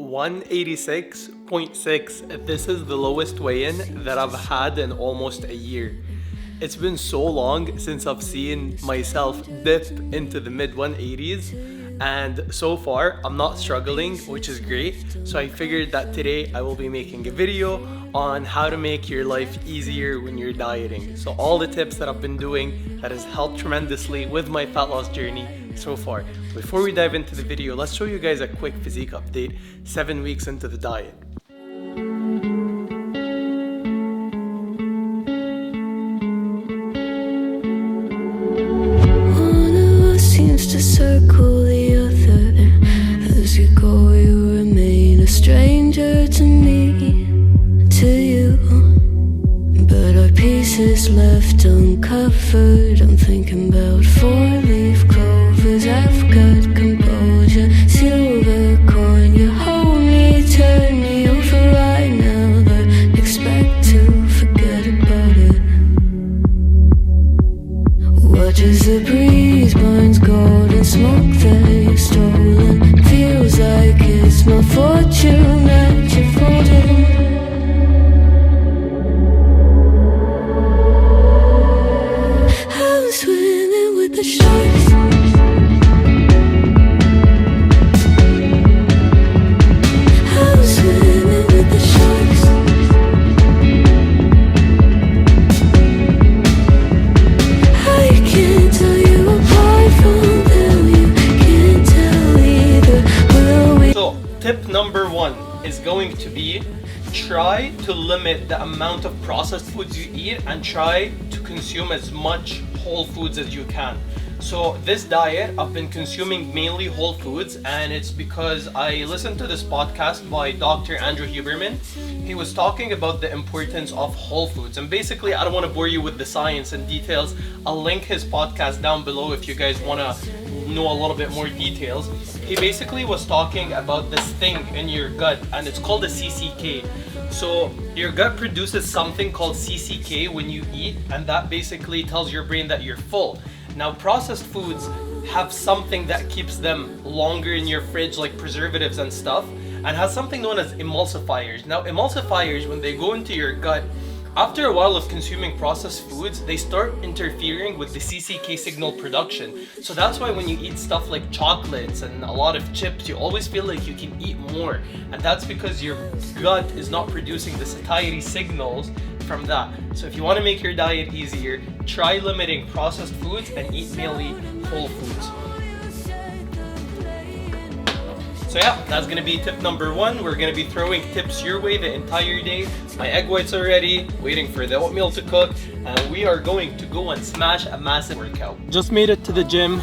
186.6. This is the lowest weigh-in that I've had in almost a year. It's been so long since I've seen myself dip into the mid 180s, and so far I'm not struggling, which is great. So I figured that today I will be making a video on how to make your life easier when you're dieting. So all the tips that I've been doing that has helped tremendously with my fat loss journey so far. Before we dive into the video, let's show you guys a quick physique update 7 weeks into the diet. To circle the other, as you go you remain a stranger to me, to you, but our pieces left uncovered. I'm thinking about 4-leaf clovers. I've got composure, silver coin. You hold me, turn me over right now, but expect to forget about it. Watch as the breeze burns gold and smoke that you've stolen. Feels like it's my fortune that you're folding. I'm swimming with the sharks. I'm swimming with the sharks. I can't tell you apart from them. You can't tell either. Will we? So tip number 1 is going to be try to limit the amount of processed foods you eat and try to consume as much whole foods as you can. So this diet, I've been consuming mainly whole foods, and it's because I listened to this podcast by Dr. Andrew Huberman. He was talking about the importance of whole foods, and basically I don't want to bore you with the science and details. I'll link his podcast down below if you guys want to know a little bit more details. He basically was talking about this thing in your gut, and it's called a CCK. So your gut produces something called CCK when you eat, and that basically tells your brain that you're full. Now processed foods have something that keeps them longer in your fridge, like preservatives and stuff, and has something known as emulsifiers. Now emulsifiers, when they go into your gut, after a while of consuming processed foods, they start interfering with the CCK signal production. So that's why when you eat stuff like chocolates and a lot of chips, you always feel like you can eat more. And that's because your gut is not producing the satiety signals from that. So if you want to make your diet easier, try limiting processed foods and eat mainly whole foods. So yeah, that's gonna be tip number 1. We're gonna be throwing tips your way the entire day. My egg whites are ready, waiting for the oatmeal to cook, and we are going to go and smash a massive workout. Just made it to the gym.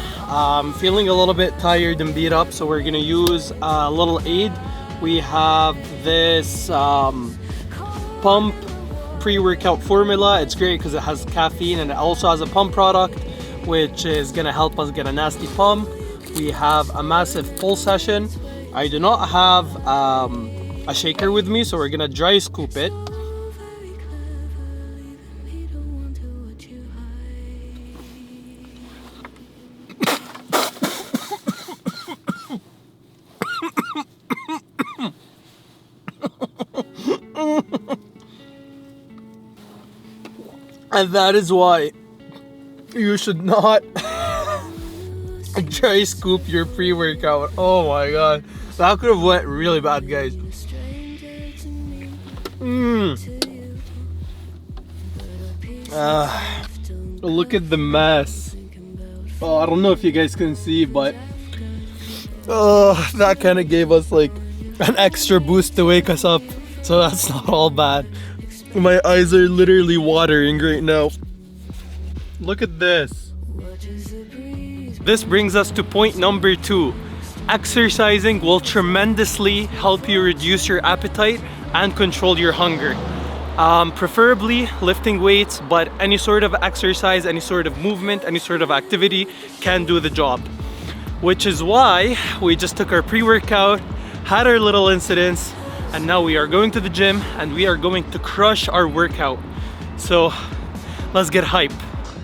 Feeling a little bit tired and beat up, so we're gonna use a little aid. We have this pump pre-workout formula. It's great because it has caffeine, and it also has a pump product which is gonna help us get a nasty pump. We have a massive pull session. I do not have a shaker with me, so we're gonna dry scoop it. And that is why you should not dry scoop your pre-workout. Oh my god, that could have went really bad, guys. Look at the mess. Oh, I don't know if you guys can see, but that kind of gave us like an extra boost to wake us up. So that's not all bad. My eyes are literally watering right now. Look at this. This brings us to point number 2. Exercising will tremendously help you reduce your appetite and control your hunger. Preferably lifting weights, but any sort of exercise, any sort of movement, any sort of activity can do the job. Which is why we just took our pre-workout, had our little incidents, and now we are going to the gym and we are going to crush our workout. So let's get hype.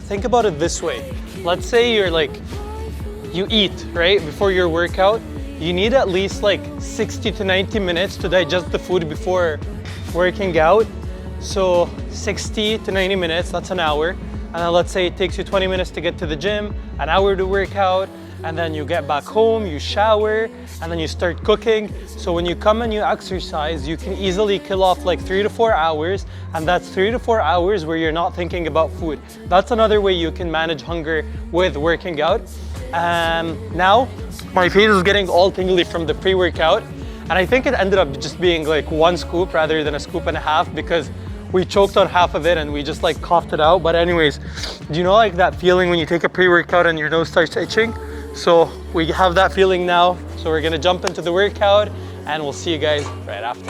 Think about it this way. Let's say you eat, right, before your workout. you need at least like 60 to 90 minutes to digest the food before working out. So 60 to 90 minutes, that's an hour. And then let's say it takes you 20 minutes to get to the gym, an hour to work out, and then you get back home, you shower, and then you start cooking. So when you come and you exercise, you can easily kill off like 3 to 4 hours, and that's 3 to 4 hours where you're not thinking about food. That's another way you can manage hunger with working out. Now, my face is getting all tingly from the pre-workout, and I think it ended up just being like 1 scoop rather than a scoop and a half, because we choked on half of it and we just like coughed it out. But anyways, do you know like that feeling when you take a pre-workout and your nose starts itching? So we have that feeling now. So we're gonna jump into the workout and we'll see you guys right after.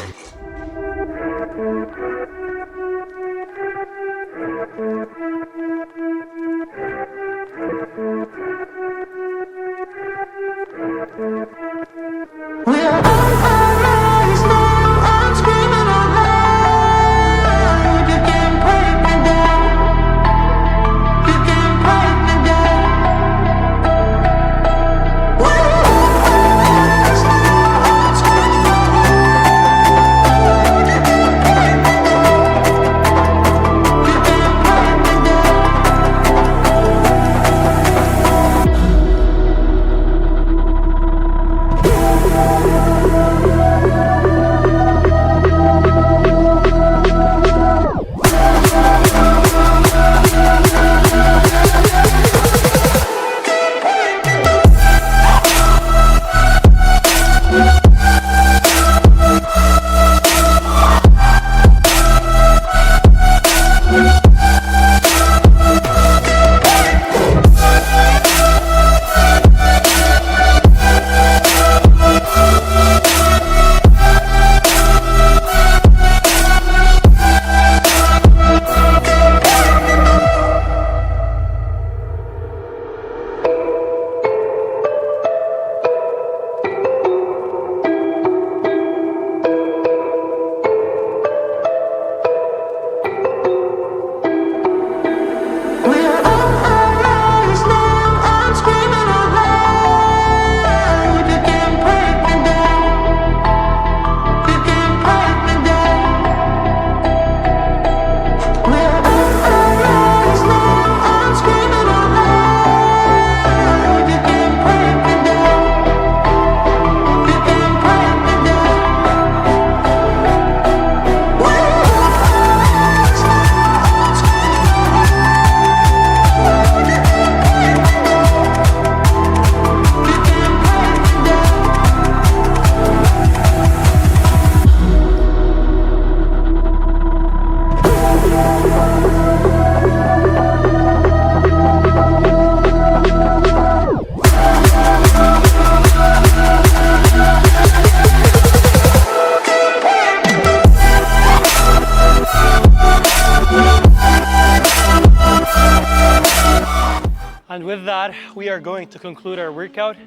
And with that, we are going to conclude our workout.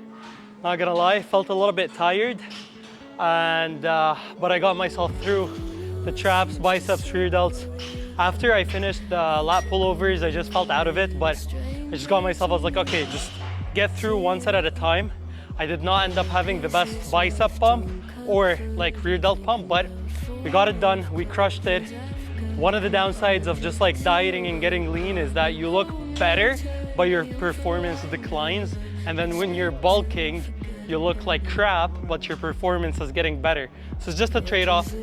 Not gonna lie, felt a little bit tired, and but I got myself through the traps, biceps, rear delts. After I finished the lat pullovers, I just felt out of it, but I just got myself, I was like, okay, just get through one set at a time. I did not end up having the best bicep pump or like rear delt pump, but we got it done, we crushed it. One of the downsides of just like dieting and getting lean is that you look better, but your performance declines. And then when you're bulking, you look like crap, but your performance is getting better. So it's just a trade-off.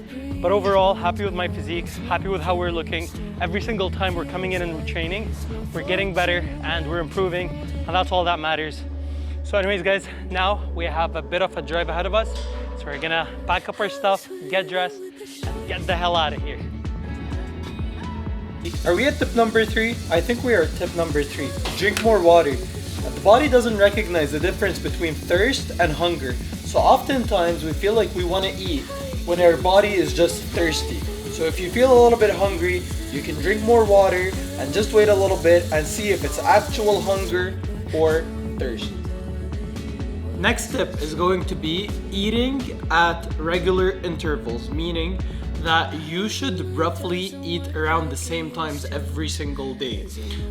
But overall, happy with my physique, happy with how we're looking. Every single time we're coming in and we're training, we're getting better and we're improving, and that's all that matters. So anyways, guys, now we have a bit of a drive ahead of us. So we're gonna pack up our stuff, get dressed, and get the hell out of here. Are we at tip number 3? I think we are at tip number 3. Drink more water. The body doesn't recognize the difference between thirst and hunger. So oftentimes we feel like we want to eat when our body is just thirsty. So if you feel a little bit hungry, you can drink more water and just wait a little bit and see if it's actual hunger or thirst. Next tip is going to be eating at regular intervals, meaning that you should roughly eat around the same times every single day.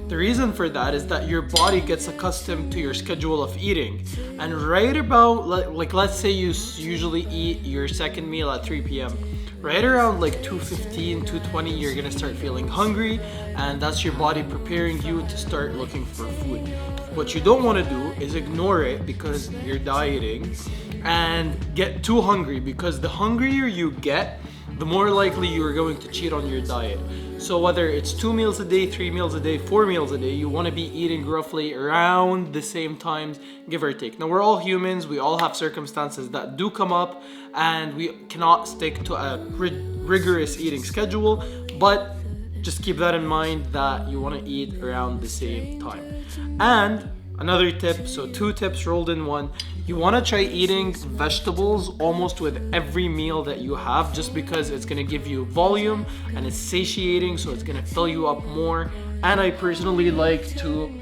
The reason for that is that your body gets accustomed to your schedule of eating. And right about, like let's say you usually eat your second meal at 3 p.m. Right around like 2:15, 2:20, you're gonna start feeling hungry, and that's your body preparing you to start looking for food. What you don't want to do is ignore it because you're dieting and get too hungry, because the hungrier you get, the more likely you are going to cheat on your diet. So whether it's 2 meals a day, 3 meals a day, 4 meals a day, you want to be eating roughly around the same times, give or take. Now, we're all humans, we all have circumstances that do come up, and we cannot stick to a rigorous eating schedule, but just keep that in mind that you want to eat around the same time. And another tip, so 2 tips rolled in one, you want to try eating vegetables almost with every meal that you have, just because it's going to give you volume and it's satiating, so it's going to fill you up more. And I personally like to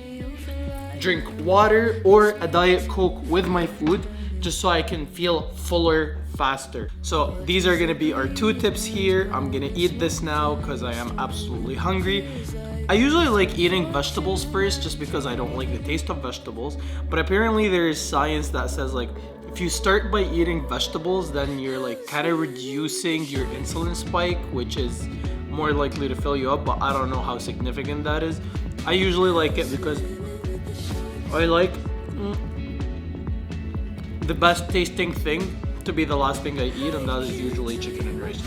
drink water or a Diet Coke with my food, just so I can feel fuller faster. So these are gonna be our 2 tips here. I'm gonna eat this now because I am absolutely hungry. I usually like eating vegetables first just because I don't like the taste of vegetables, but apparently there is science that says like if you start by eating vegetables, then you're like kind of reducing your insulin spike, which is more likely to fill you up, but I don't know how significant that is. I usually like it because I like the best tasting thing to be the last thing I eat, and that is usually chicken and rice.